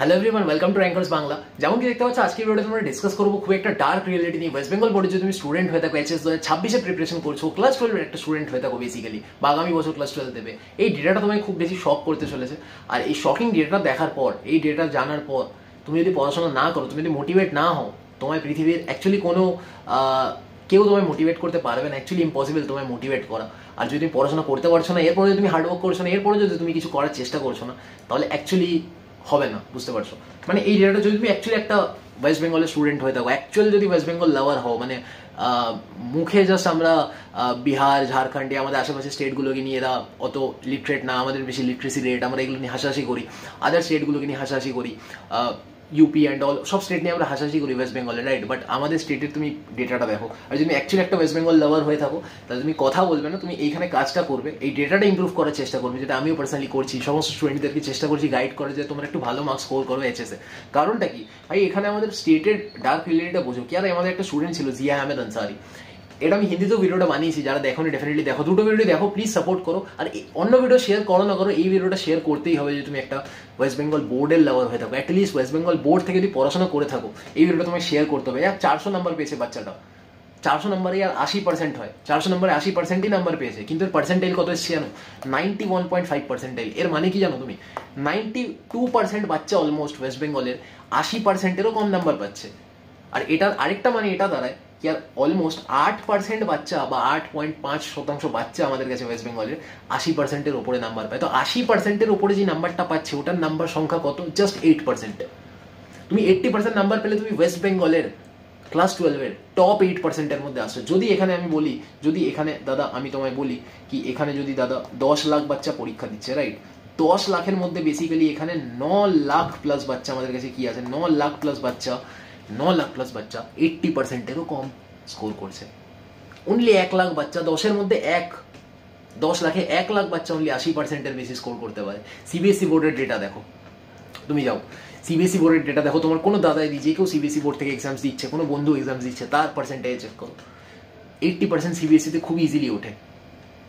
Hello everyone, welcome to rankers Bangla. যেমন কি দেখতে পাচ্ছ, আজকের ভিডিওতে আমরা ডিসকাস করবো খুব একটা ডার্ক রিয়েলিটি নিয়ে। ওয়েস্ট বেঙ্গল বোর্ডে যদি তুমি স্টুডেন্ট হয়ে থাকো, এইচএস 2026 প্রিপারেশন করছো, ক্লাস 12 এর একটা স্টুডেন্ট হয়ে থাকো বেসিক্যালি, বা আগামী বছর ক্লাস 12 দেবে, এই ডেটাটা তোমায় খুব বেশি শক করতে চলেছে। আর এই শকিং ডেটাটা দেখার পর, এই ডেটা জানার পর তুমি যদি পড়াশোনা না করো, তুমি যদি মোটিভেট না হও, তোমায় পৃথিবীর অ্যাকচুয়ালি কোনো কেউ তোমায় মোটিভেট করতে পারবে না। অ্যাকচুয়ালি ইম্পসিবল তোমায় মোটিভেট করা। আর যদি তুমি পড়াশোনা করতে পারছো না, এরপরে যদি তুমি হার্ডওয়ার্ক করছো না, এরপরে যদি তুমি কিছু করার চেষ্টা করছো না, তাহলে অ্যাকচুয়ালি হবে না। বুঝতে পারছো? মানে এই ডেটাটা যদি তুমি অ্যাকচুয়ালি একটা ওয়েস্ট বেঙ্গলের স্টুডেন্ট হয়ে থাকো, অ্যাকচুয়ালি যদি ওয়েস্ট বেঙ্গল লাভার হও, মানে মুখে জাস্ট আমরা বিহার, ঝাড়খণ্ডে, আমাদের আশেপাশে স্টেটগুলোকে নিয়ে এরা অত লিটারেট না, আমাদের বেশি লিটারেসি রেট, আমরা এগুলো নিয়ে হাসাহাসি করি, আদার স্টেটগুলোকে নিয়ে হাসাহাসি করি, ইউপি অ্যান্ড অল সব স্টেট নিয়ে আমরা হাসাহাসি করি ওয়েস্ট বেঙ্গলে, রাইট? বাট আমাদের স্টেটের তুমি ডেটাটা দেখো। আর যদি তুমি অ্যাকচুয়ালি একটা ওয়েস্ট বেঙ্গল লাভার হয়ে থাকো, তাহলে তুমি কথা বলবে না, তুমি এইখানে কাজটা করবে, এই ডেটাটা ইম্প্রুভ করার চেষ্টা করবে, যেটা আমিও পার্সোনালি করছি। সমস্ত স্টুডেন্টদেরকে চেষ্টা করছি গাইড করে যে তোমরা একটু ভালো মার্কস স্কোর করো এইচএসে। কারণটা কি ভাই, এখানে আমাদের স্টেটের ডার্ক রিয়েলিটিটা বোঝো। কি আর আমাদের একটা স্টুডেন্ট ছিল জিয়া আহমেদ আনসারি, এটা আমি হিন্দিতেও ভিডিওটা বানিয়েছি, যারা দেখো ডেফিনেটলি দেখো, দুটো ভিডিও দেখো, প্লিজ সাপোর্ট করো। আর অন্য ভিডিও শেয়ার করো না করো, এই ভিডিওটা শেয়ার করতেই হবে যে তুমি একটা ওয়েস্ট বেঙ্গল বোর্ডের লাভার হয়ে থাকো। অ্যাটলিস্ট ওয়েস্ট বেঙ্গল বোর্ড থেকে যদি পড়াশোনা করে থাকো, এই ভিডিওটা তোমায় শেয়ার করতে হবে। 400 নাম্বার পেয়েছে বাচ্চাটা, 400 নাম্বারে আর 80% হয়, 400 নাম্বারে 80%ই নাম্বার পেয়েছে, কিন্তু এর পার্সেন্টাইল কত এসছে জানো? 91.5 পার্সেন্টাইল। এর মানে কি জানো তুমি? 92% বাচ্চা অলমোস্ট ওয়েস্ট বেঙ্গলের 80%-এরও কম নাম্বার পাচ্ছে। আর এটার আরেকটা মানে এটা দাঁড়ায় কি, আর অলমোস্ট 8% বাচ্চা বা 8.5% বাচ্চা আমাদের কাছে ওয়েস্ট বেঙ্গলের 80%-এর ওপরে নাম্বার পায়। তো 80%-এর ওপরে যে নাম্বারটা পাচ্ছে, ওটার নাম্বার সংখ্যা কত? জাস্ট 8%। তুমি 80% নাম্বার পেলে তুমি ওয়েস্ট বেঙ্গলের ক্লাস 12-এর টপ 8%-এর মধ্যে আসছো। যদি এখানে আমি বলি, যদি এখানে দাদা আমি তোমায় বলি কি, এখানে যদি দাদা 10 লাখ বাচ্চা পরীক্ষা দিচ্ছে, রাইট? 10 লাখের মধ্যে বেসিক্যালি এখানে 9 লাখ প্লাস বাচ্চা আমাদের কাছে কি আছে, 9 লাখ প্লাস বাচ্চা 80%-এরও কম স্কোর করছে। অনলি 1 লাখ বাচ্চা, 10-এর মধ্যে 10 লাখে 1 লাখ বাচ্চা অনলি 80%-এর বেশি স্কোর করতে পারে। সিবিএসসি বোর্ডের ডেটা দেখো, তুমি যাও সিবিএসসি বোর্ডের ডেটা দেখো, তোমার কোনো দাদাই দিচ্ছে, কেউ সিবিএসসি বোর্ড থেকে এক্সামস দিচ্ছে, কোনো বন্ধু এক্সামস দিচ্ছে, তার পার্সেন্টেজ চেক করো। 80% সিবিএসসিতে খুব ইজিলি ওঠে।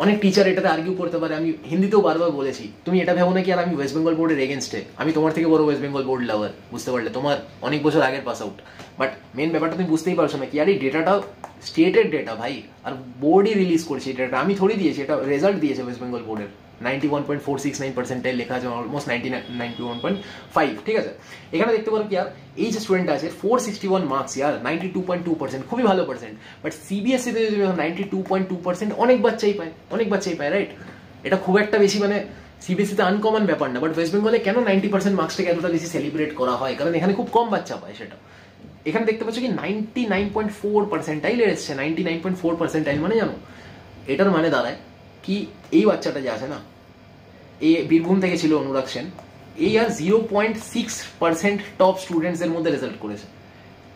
অনেক টিচার এটাতে আর্গিউ করতে পারে, আমি হিন্দিতেও বারবার বলেছি, তুমি এটা ভেবো না কি আর আমি ওয়েস্ট বেঙ্গল বোর্ডের এগেনস্টে, আমি তোমার থেকে বড় ওয়েস্ট বেঙ্গল বোর্ড লাভার, বুঝতে পারলে? তোমার অনেক বছর আগের পাস আউট। বাট মেন ব্যাপারটা তুমি বুঝতেই পারছো না কি, আর এই ডেটাটা স্টেটের ডেটা ভাই, আর বোর্ডই রিলিজ করছে এই ডেটা, আমি থোড়ি দিয়েছি, এটা রেজাল্ট দিয়েছে ওয়েস্ট বেঙ্গল বোর্ডের। 91.469% লেখা আছে, অলমোস্ট 91.5, ঠিক আছে? এখানে দেখতে পারো কি আর এই যে স্টুডেন্ট আছে 461 মার্কস, ইয়ার 92.2%, খুবই ভালো পার্সেন্ট। বাট সিবিএসসিতে যদি 92.2%, অনেক বাচ্চাই পায়, রাইট? এটা খুব একটা বেশি মানে সিবিএসসিতে আনকমন ব্যাপার না। বাট ওয়েস্ট বেঙ্গলে কেন 90% মার্কসটাকে এতটা বেশি সেলিব্রেট করা হয়? কারণ এখানে খুব কম বাচ্চা পায় সেটা। এখানে দেখতে পাচ্ছ কি 99.4% এসছে, 99.4%। মানে জানো এটার মানে দাঁড়ায় কি, এই বাচ্চাটা যে আছে না, এ বীরভূম থেকে ছিল, অনুরাগ সেন, এই আর 0.6% টপ স্টুডেন্টস এর মধ্যে রেজাল্ট করেছে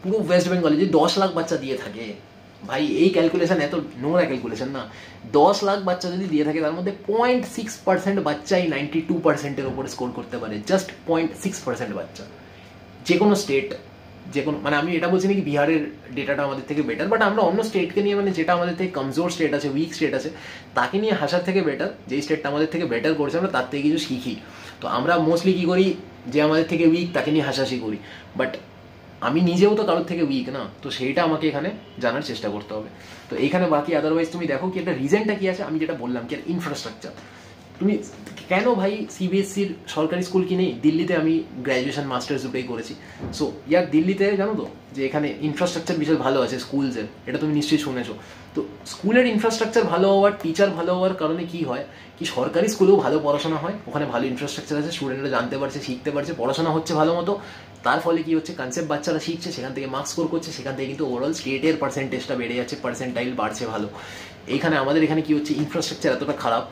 পুরো ওয়েস্ট বেঙ্গলে। যে 10 লাখ বাচ্চা দিয়ে থাকে ভাই, এই ক্যালকুলেশন এত নোংরা ক্যালকুলেশন না। 10 লাখ বাচ্চা যদি দিয়ে থাকে, তার মধ্যে 0.6% বাচ্চাই 92%-এর উপরে স্কোর করতে পারে। জাস্ট 0.6% বাচ্চা। যে কোনো স্টেট, যে কোনো, মানে আমি এটা বলছি না কি বিহারের ডেটাটা আমাদের থেকে বেটার, বাট আমরা অন্য স্টেটকে নিয়ে, মানে যেটা আমাদের থেকে কমজোর স্টেট আছে, উইক স্টেট আছে, তাকে নিয়ে হাসার থেকে বেটার, যেই স্টেটটা আমাদের থেকে বেটার করছে আমরা তার থেকে কিছু শিখি। তো আমরা মোস্টলি কি করি, যে আমাদের থেকে উইক তাকে নিয়ে হাসাহাসি করি। বাট আমি নিজেও তো কারোর থেকে উইক না, তো সেইটা আমাকে এখানে জানার চেষ্টা করতে হবে। তো এইখানে বাকি আদারওয়াইজ তুমি দেখো কি একটা রিজনটা কি আছে, আমি যেটা বললাম কি আর ইনফ্রাস্ট্রাকচার। তুমি কেন ভাই সিবিএসসির সরকারি স্কুল কি নেই? দিল্লিতে আমি গ্র্যাজুয়েশন মাস্টার্স দুটোই করেছি। সো ইয়ার দিল্লিতে জানো তো যে এখানে ইনফ্রাস্ট্রাকচার বিশাল ভালো আছে স্কুলসের, এটা তুমি নিশ্চয়ই শুনেছো। তো স্কুলের ইনফ্রাস্ট্রাকচার ভালো হওয়ার, টিচার ভালো হওয়ার কারণে কি হয় কি, সরকারি স্কুলেও ভালো পড়াশোনা হয়, ওখানে ভালো ইনফ্রাস্ট্রাকচার আছে, স্টুডেন্টরা জানতে পারছে, শিখতে পারছে, পড়াশোনা হচ্ছে ভালো মতো। তার ফলে কি হচ্ছে, কনসেপ্ট বাচ্চারা শিখছে, সেখান থেকে মার্কস স্কোর করছে, সেখান থেকে কিন্তু ওভারঅল স্টেটের পার্সেন্টেজটা বেড়ে যাচ্ছে, পার্সেন্টাইল বাড়ছে ভালো। এইখানে আমাদের এখানে কি হচ্ছে, ইনফ্রাস্ট্রাকচার এতটা খারাপ।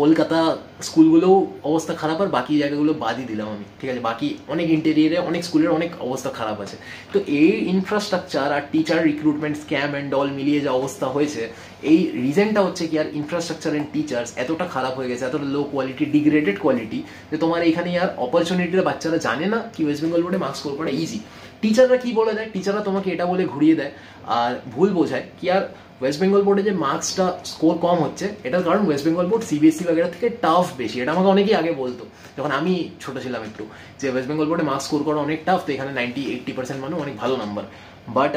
কলকাতা স্কুলগুলোও অবস্থা খারাপ, আর বাকি জায়গাগুলো বাদই দিলাম আমি, ঠিক আছে? বাকি অনেক ইন্টেরিয়ারে অনেক স্কুলের অনেক অবস্থা খারাপ আছে। তো এই ইনফ্রাস্ট্রাকচার আর teacher recruitment scam and all মিলিয়ে যা অবস্থা হয়েছে, এই রিজনটা হচ্ছে কি আর ইনফ্রাস্ট্রাকচার অ্যান্ড টিচার্স এতটা খারাপ হয়ে গেছে, এতটা লো কোয়ালিটি, ডিগ্রেডেড কোয়ালিটি, যে তোমার এইখানে আর অপরচুনিটির বাচ্চারা জানে না কি ওয়েস্ট বেঙ্গল বোর্ডে মার্কস স্কোর করা ইজি। টিচাররা কি বলে দেয়, টিচাররা তোমাকে এটা বলে ঘুরিয়ে দেয় আর ভুল বোঝায় কি আর ওয়েস্ট বেঙ্গল বোর্ডে যে মার্কসটা স্কোর কম হচ্ছে এটার কারণ ওয়েস্ট বেঙ্গল বোর্ড সিবিএসসি বাগেরা থেকে টাফ বেশি। এটা আমাকে অনেকেই আগে বলতো যখন আমি ছোট ছিলাম একটু, যে ওয়েস্ট বেঙ্গল বোর্ডে মার্কস স্কোর করা অনেক টাফ, তো এখানে 90-80% মানে অনেক ভালো নাম্বার। বাট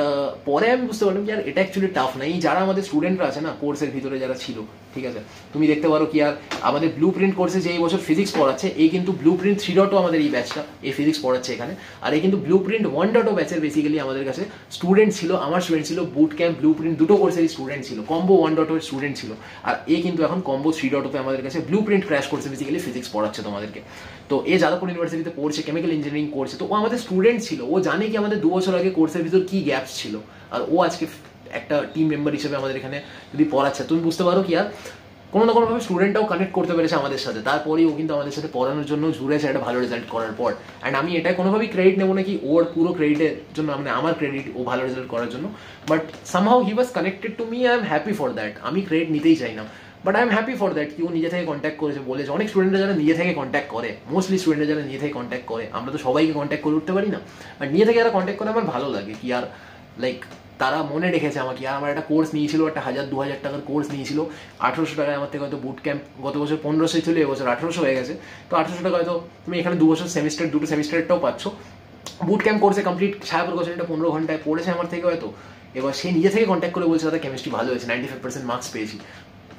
পরে আমি বুঝতে পারলাম কি আর এটা অ্যাকচুয়ালি টাফ না। এই যারা আমাদের স্টুডেন্টরা আছে না কোর্সের ভিতরে যারা ছিল, ঠিক আছে, তুমি দেখতে পারো কি আর আমাদের ব্লু প্রিন্ট কোর্সে যে এই বছর ফিজিক্স পড়াচ্ছে এই কিন্তু ব্লু প্রিন্ট 3.0 আমাদের এই ব্যাচটা এই ফিজিক্স পড়াচ্ছে এখানে, আর এই কিন্তু ব্লু প্রিন্ট 1.0 ব্যাচের বেসিক্যালি আমাদের কাছে স্টুডেন্ট ছিল, আমার স্টুডেন্ট ছিল, বুট ক্যাম্প ব্লু প্রিন্ট দুটো কোর্সেরই স্টুডেন্ট ছিল, কম্বো 1.0 এর স্টুডেন্ট ছিল, আর এ কিন্তু এখন কম্বো 3.0 আমাদের কাছে ব্লু প্রিন্ট ক্র্যাশ কোর্সে বেসিক্যালি ফিজিক্স পড়াচ্ছে তোমাদেরকে। তো এ যাদবপুর ইউনিভার্সিটিতে পড়ছে, কেমিক্যাল ইঞ্জিনিয়ারিং করছে, তো ও আমাদের স্টুডেন্ট ছিল, ও জানে কি আমাদের 2 বছর আগে কোর্সের ভিতর কি গ্যাপস ছিল, আর ও আজকে একটা টিম মেম্বার হিসেবে আমাদের এখানে যদি পড়াচ্ছে, তুমি বুঝতে পারো কি আর কোনো না কোনোভাবে স্টুডেন্টটাও কানেক্ট করতে পেরেছে আমাদের সাথে, তারপরেই ও কিন্তু আমাদের সাথে পড়ানোর জন্য জুড়েছে একটা ভালো রেজাল্ট করার পর। অ্যান্ড আমি এটা কোনোভাবেই ক্রেডিট নেবো না কি ওর পুরো ক্রেডিটের জন্য, মানে আমার ক্রেডিট ও ভালো রেজাল্ট করার জন্য, but somehow he was connected to me, I am happy for that. আমি ক্রেডিট নিতেই চাই না, but I am happy for that কি ও নিজে থেকে কন্ট্যাক্ট করেছে, বলেছে। অনেক স্টুডেন্টরা যারা নিজে থেকে কন্ট্যাক্ট করে, মোস্টলি স্টুডেন্টরা যারা নিজে থেকে কন্ট্যাক্ট করে, আমরা তো সবাইকে কন্ট্যাক্ট করে উঠতে পারি না, বাট নিজে থেকে যারা কন্ট্যাক্ট করে আমার ভালো লাগে কি আর লাইক তারা মনে রেখেছে আমাকে। আর আমার একটা কোর্স নিয়েছিল, একটা 1000-2000 টাকার কোর্স নিয়েছিল, 1800 টাকায় আমার থেকে হয়তো বুট ক্যাম্প গত বছর 1500 ছিল, এবছর 1800 হয়ে গেছে, তো 1800 টাকা হয়তো তুমি এখানে 2 বছর সেমিস্টার, দুটো সেমিস্টারটাও পাচ্ছ। বুট ক্যাম্প কোর্সে কমপ্লিট ছায়াপ্রকাশ এটা 15 ঘন্টায় পড়েছে আমার থেকে হয়তো, এবার সে নিজে থেকে কন্ট্যাক্ট করে বলছে দাদা কেমিস্ট্রি ভালো হয়েছে, 95% মার্কস পেয়েছি,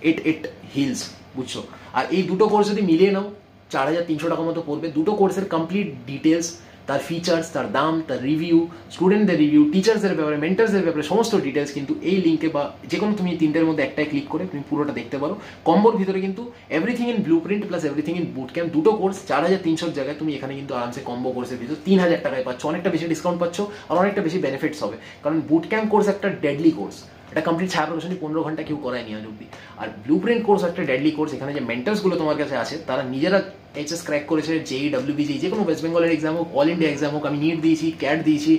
ইট হিলস, বুঝছো। আর এই দুটো কোর্স যদি মিলিয়ে নাও 4300 টাকা মতো পড়বে। দুটো কোর্সের কমপ্লিট ডিটেলস, তার ফিচার্স, তার দাম, তার রিভিউ, স্টুডেন্টদের রিভিউ, টিচার্সদের ব্যাপারে, মেন্টার্সদের ব্যাপারে সমস্ত ডিটেলস কিন্তু এই লিঙ্কে বা যে কোনো তুমি 3টের মধ্যে একটাই ক্লিক করে তুমি পুরোটা দেখতে পারো। কম্বোর ভিতরে কিন্তু everything in blue print plus everything in boot camp দুটো কোর্স 4300 জায়গায় তুমি এখানে কিন্তু আরামসে কম্বো কোর্সের ভিতর 3000 টাকায় পাচ্ছ, অনেকটা বেশি ডিসকাউন্ট পাচ্ছ আর অনেকটা বেশি বেনিফিটস হবে। কারণ বুট ক্যাম্প কোর্স একটা ডেডলি কোর্স, এটা কমপ্লিট ছায়া প্রকাশনী 15 ঘন্টা কেউ করায়নি আজ অব্দি। আর ব্লু প্রিন্ট কোর্স একটা ডেডলি কোর্স, এখানে যে মেন্টার্সগুলো তোমার কাছে আছে তারা নিজেরা এইচএস ক্র্যাক করেছে, জেই, ডব্লিউবিজি, যে কোনো ওয়েস্ট বেঙ্গলের এক্সাম হোক, অল ইন্ডিয়া এক্সাম হোক, আমি নিট দিয়েছি, ক্যাট দিয়েছি,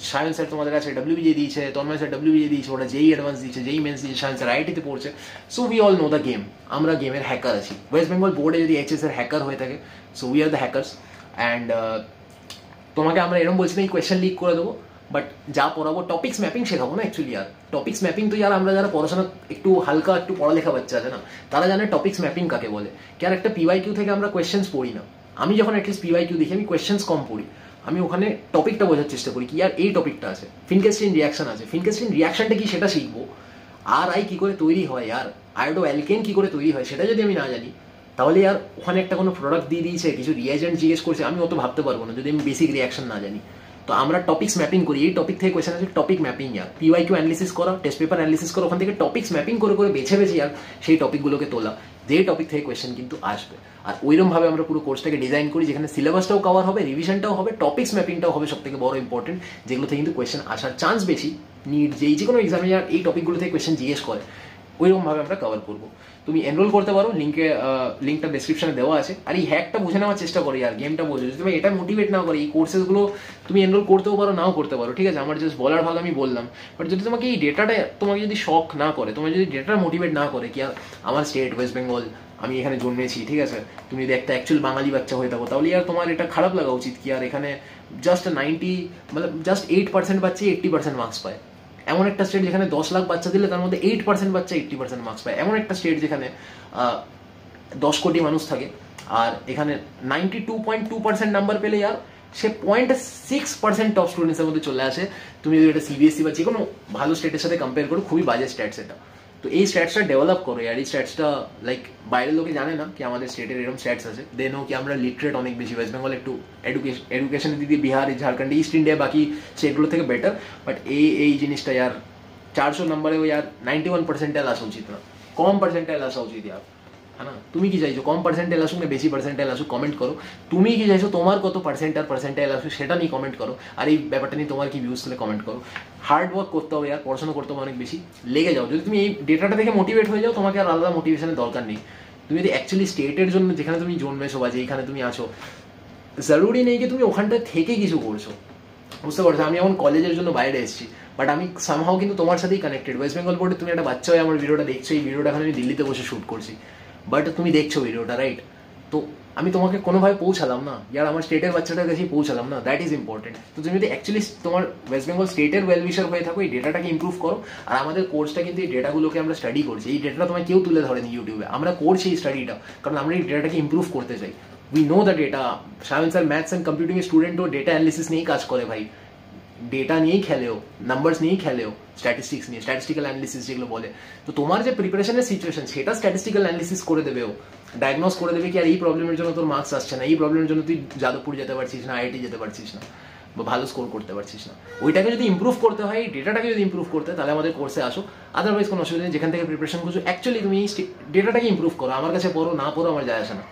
সায়েন্স স্যার তোমাদের কাছে ডব্লিউবিজি দিয়েছে, তন্ময় স্যার ডব্লিউবিজি দিয়েছে, ওটা জেই অ্যাডভান্স দিয়েছে, জেই মেন্স দিয়েছে, সায়েন্স স্যার আইআইটিতে পড়ছে। So we all know the game, আমরা গেমের হ্যাকার আছি। ওয়েস্ট বেঙ্গল বোর্ডে যদি এইচএস এর হ্যাকার হয়ে থাকে, so we are the hackers. And তোমাকে আমরা এরকম বলছি না এই কোয়েশ্চেন লিক করে দেবো, বাট যা পড়াবো টপিক্স ম্যাপিং শেখাবো না অ্যাকচুয়ালি। আর টপিক্স ম্যাপিং তো यार আমরা যারা পড়াশোনা একটু হালকা একটু পড়ালেখা বাচ্চা আছে না, তারা জানে টপিক্স ম্যাপিং কাকে বলে। কি আর একটা পিওয়াইকিউ থেকে আমরা কোয়েশ্চেন্স পড়ি না, আমি যখন অ্যাটলিস্ট পিওয়াইকিউ দেখি আমি কোয়েশ্চেন্স কম পড়ি, আমি ওখানে টপিকটা বোঝার চেষ্টা করি কি আর এই টপিকটা আছে, ফিনকেস্টিন রিয়াকশন আছে, ফিনকেস্টিন রিয়াকশনটা কি সেটা শিখবো। আর আই কি করে তৈরি হয়, আর আয়োডো অ্যালকেন কি করে তৈরি হয় সেটা যদি আমি না জানি, তাহলে আর ওখানে একটা কোনো প্রোডাক্ট দিয়ে দিয়েছে, কিছু রিয়েজেন্ট জিজ্ঞেস করছে, আমি অত ভাবতে পারবো না যদি আমি বেসিক রিয়াকশন না জানি। তো আমরা টপিক্স ম্যাপিং করি, এই টপিক থেকে কোয়েশ্চেন আছে টপিক ম্যাপিং। আর পিওয়াইকিউ অ্যানালিসিস করা, টেস্ট পেপার অ্যানালিসিস করা, ওখান থেকে টপিক্স ম্যাপিং করে করে বেছে বেছে আর সেই টপিকগুলোকে তোলা, যে টপিক থেকে কোয়েশ্চেন কিন্তু আসবে। আর ওইরকম ভাবে আমরা পুরো কোর্সটাকে ডিজাইন করি যেখানে সিলেবাসটাও কভার হবে, রিভিশনটাও হবে, টপিক্স ম্যাপিংটাও হবে সব থেকে বড় ইম্পর্টেন্ট, যেগুলো থেকে কিন্তু কোয়েশ্চেন আসার চান্স বেশি। নিট যেই যে কোনো এক্সামে এই টপিকগুলো থেকে কোয়েশ্চেন জিজ্ঞেস করে, ওইরকমভাবে আমরা কভার করবো। তুমি এনরোল করতে পারো, লিঙ্কটা ডেসক্রিপশনে দেওয়া আছে। আর এই হ্যাকটা বুঝে নেওয়ার চেষ্টা করি আর গেমটা বোঝো, যদি তুমি এটা মোটিভেট না করে এই কোর্সেসগুলো তুমি এনরোল করতেও পারো, নাও করতে পারো, ঠিক আছে, আমার জাস্ট বলার ভাগ আমি বললাম। বাট যদি তোমাকে এই ডেটাটা তোমাকে যদি শখ না করে, তোমার যদি ডেটাটা মোটিভেট না করে কি আর আমার স্টেট ওয়েস্ট বেঙ্গল, আমি এখানে জন্মেছি, ঠিক আছে, তুমি যদি একটা অ্যাকচুয়াল বাঙালি বাচ্চা হয়ে থাকো, তাহলে আর তোমার এটা খারাপ লাগা উচিত কি আর এখানে জাস্ট 8% বাচ্চা 80% মার্কস পায়। এমন একটা স্টেট যেখানে 10 লাখ বাচ্চা দিলে তার মধ্যে 8% বাচ্চা 80% মার্কস পায়। এমন একটা স্টেট যেখানে 10 কোটি মানুষ থাকে আর এখানে 92.2% নাম্বার পেলে আর সে 0.6% টপ স্টুডেন্টসের মধ্যে চলে আসে। তুমি যদি এটা সিবিএসসি বা যে কোনো ভালো স্টেটের সাথে কম্পেয়ার করো, খুবই বাজে স্ট্যাটস এটা। তো এই স্ট্যাটসটা ডেভেলপ করো আর এই স্ট্যাটসটা লাইক বাইরের লোকে জানে না কি আমাদের স্টেটের এরকম স্ট্যাটস আছে, দেনও কি আমরা লিটারেট অনেক বেশি, ওয়েস্ট বেঙ্গল একটু এডুকেশনের দিকে বিহার, ঝাড়খণ্ড, ইস্ট ইন্ডিয়া বাকি স্টেটগুলো থেকে বেটার। বাট এই জিনিসটা আর 400 নম্বরে ওই আর 91% আসা উচিত না, কম পার্সেন্টাইল আসা উচিত আর, হ্যাঁ না। তুমি কি চাইছো কম পার্সেন্টাইল আসুক না বেশি পার্সেন্টাইল আসুক, কমেন্ট করো। তুমি কি চাইছো তোমার কত পার্সেন্টাইল আসুক সেটা নিয়ে কমেন্ট করো। আর এই ব্যাপারটা নিয়ে তোমার কি ভিউজ তাহলে কমেন্ট করো। হার্ড ওয়ার্ক করতে হবে আর পড়াশোনা করতে হবে অনেক বেশি, লেগে যাও। যদি তুমি এই ডেটাটা দেখে মোটিভেট হয়ে যাও, তোমাকে আর আলাদা মোটিভেশনের দরকার নেই। তুমি যদি অ্যাকচুয়ালি স্টেটের জন্য যেখানে তুমি জন্মেছো বা যেখানে তুমি আছো, জরুরি নেই যে তুমি ওখানটা থেকে কিছু করছো, বুঝতে পারছো। আমি এখন কলেজের জন্য বাইরে এসেছি, বাট আমি সামহাও কিন্তু তোমার সাথেই কানেক্টেড। ওয়েস্ট বেঙ্গল বোর্ডে তুমি একটা বাচ্চা হয়ে আমার ভিডিওটা দেখছো, এই ভিডিওটা এখন আমি দিল্লিতে বসে শ্যুট করছি, বাট তুমি দেখছো ভিডিওটা, রাইট? তো আমি তোমাকে কোনোভাবে পৌঁছালাম না, ইয়ার আমার স্টেটের বাচ্চাটার কাছেই পৌঁছালাম না, দ্যাট ইজ ইম্পর্টেন্ট। তো তুমি যদি অ্যাকচুয়ালি তোমার ওয়েস্ট বেঙ্গল স্টেটের ওয়েল উইশার হয়ে থাকো, এই ডেটাটাকে ইম্প্রুভ করো। আর আমাদের কোর্সটা কিন্তু এই ডেটাগুলোকে আমরা স্টাডি করছি, এই ডেটাটা তোমায় কেউ তুলে ধরেনি ইউটিউবে, আমরা করছি এই স্টাডিটা, কারণ আমরা এই ডেটাটাকে ইম্প্রুভ করতে চাই। We know the data. Shamin sir maths and computing স্টুডেন্টও ডেটা অ্যানালিসিস নিয়েই কাজ করে ভাই, ডেটা নিয়েই খেলেও, নাম্বারস নিয়েই খেলেও, স্ট্যাটিস্টিক্স নিয়ে, স্ট্যাটিস্টিক্যাল অ্যানালিসিস যেগুলো বলে। তো তোমার যে প্রিপারেশনের সিচুয়েশন সেটা স্ট্যাটিস্টিক্যাল অ্যানালিসিস করে দেবে, ও ডায়াগনোস করে দেবে কি আর এই প্রবলেমের জন্য তোর মার্কস আসছে না, এই প্রবলেমের জন্য তুই যাদবপুর যেতে পারছিস না, আইআইটি যেতে পারছিস না, বা ভালো স্কোর করতে পারছিস না। ওইটাকে যদি ইম্প্রুভ করতে হয়, এই ডেটাটাকে যদি ইম্প্রুভ করতে হয়, তাহলে আমাদের কোর্সে আসো। আদারওয়াইজ কোনো অসুবিধা নেই, যেখান থেকে প্রিপারেশন করছো অ্যাকচুয়ালি তুমি ডেটাটাকে ইম্প্রুভ করো। আমার কাছে পড়ো না পড়ো আমার যায় আসে না,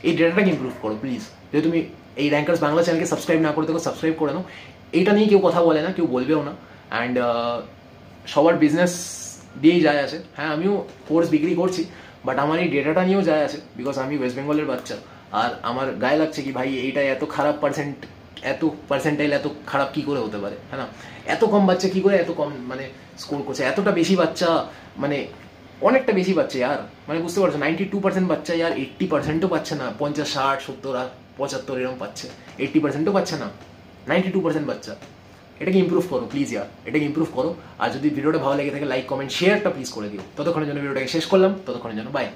এই ডেটাটাকে ইম্প্রুভ করো প্লিজ। যদি তুমি এই র্যাঙ্কার্স বাংলা চ্যানেলকে সাবস্ক্রাইব না করে থাকো, সাবস্ক্রাইব করে নাও। এইটা নিয়ে কেউ কথা বলে না, কেউ বলবেও না। অ্যান্ড সবার বিজনেস দিয়েই যায় আছে। হ্যাঁ, আমিও কোর্স বিক্রি করছি, বাট আমার এই ডেটাটা নিয়েও যায় আছে, বিকজ আমি ওয়েস্ট বেঙ্গলের বাচ্চা। আর আমার গায়ে লাগছে কি ভাই, এইটা এত খারাপ এত পার্সেন্টাইল এত খারাপ কি করে হতে পারে, হ্যাঁ না? এত কম বাচ্চা কি করে এত কম মানে স্কোর করছে, এতটা বেশি বাচ্চা মানে অনেকটা বেশি বাচ্চা ইয়ার, মানে বুঝতে পারছো 92% বাচ্চা ইয়ার 80%ও পাচ্ছে না, 50, 60, 70 আর 75 এরকম পাচ্ছে, 80%ও পাচ্ছে না, 92% বাচ্চা। এটাকে ইম্প্রুভ করো প্লিজ ইয়ার, এটাকে ইম্প্রুভ করো। আর যদি ভিডিওটা ভালো লেগে থাকে লাইক কমেন্ট শেয়ারটা প্লিজ করে দিও। ততক্ষণের জন্য ভিডিওটাকে শেষ করলাম, ততক্ষণের জন্য বাই।